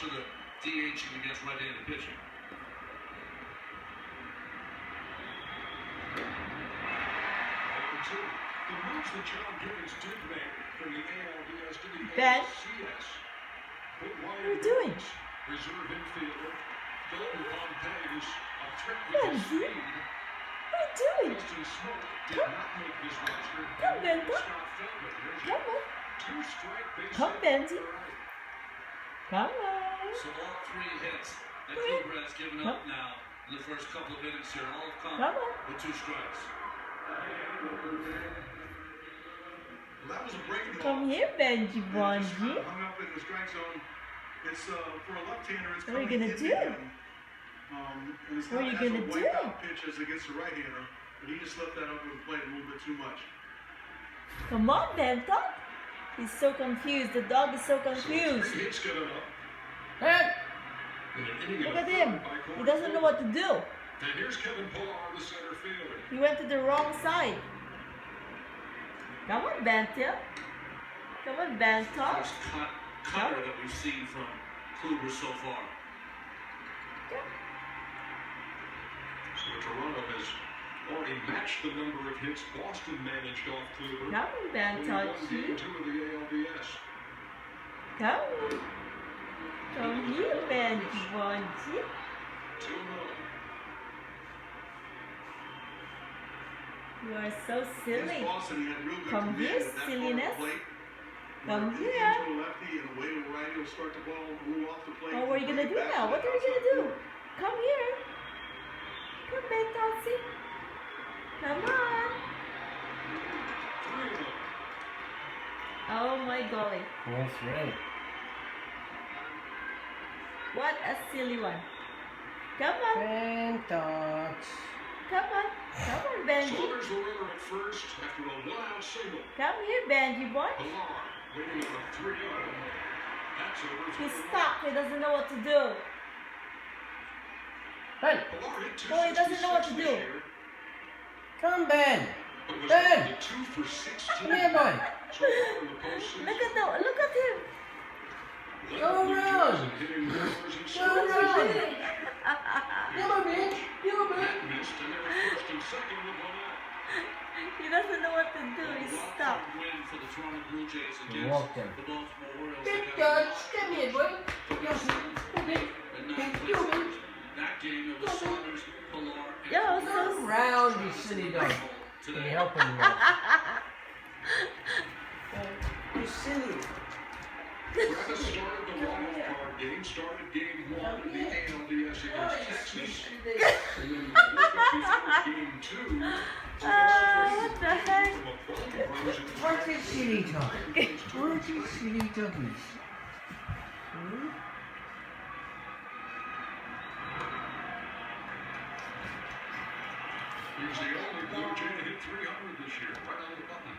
much of the DHing against right-handed pitching. The moves that John Gibbons did make from the ALDS to the ALCS. What are you doing? Reserve infielder, Golden Pompey's a threat with his speed. What are you doing? Justin Smoke did not make this roster. Come, Bento. Come on. Come, Benji. Come on. So all 3 hits that Kluber has given up now in the first couple of innings here. All have come with 2 strikes. Well, that was a breaking ball. Come here, Benji Bonji. Hung up in the strike zone. It's for a left-hander. It's what are you gonna do? What are you gonna do? Pitch as against the right-hander, but he just left that up with the plate a little bit too much. Come on, Bento. He's so confused. The dog is so confused. Hey! Look at him. He doesn't know what to do. And here's Kevin Pillar, the center fielder. He went to the wrong side. Come on, Bento. Come on, Bento. First cutter that we've seen from Kluber so far. So Toronto has already matched the number of hits Boston managed off Kluber. Come on, Bento. Game 2 of the ALDS. Come on. Come here, Benji Bonji. 2-0. You are so silly. Come here, silliness. Come here. Oh, what are you going to do now? What are you going to do? Come here. Come, Bento. Come on. Oh, my golly. That's right. What a silly one. Come on. Bento. Come on. Come on, Benji. Saunders the runner at first after a one-out single. Come here, Benji boy. Pilar waiting on a 3-0. That's over. He's stuck. He doesn't know what to do. Ben. Oh, he doesn't know what to do. Come, Ben. Ben. Come here, boy. Look at him. Go around. Go around. Come on, bitch. Come on. He doesn't know what to do. He's stuck. Walk them. Good touch. Come here, boy. Come here. Yo, so Go around, you silly dog. Can you help him now? You're silly. Travis started the wild-card game, started game 1 in the ALDS against Texas. And then game 2. what the heck? Where's your silly dog? Where's your silly doggies? He's the only Blue Jay to hit 300 this year, right on the button.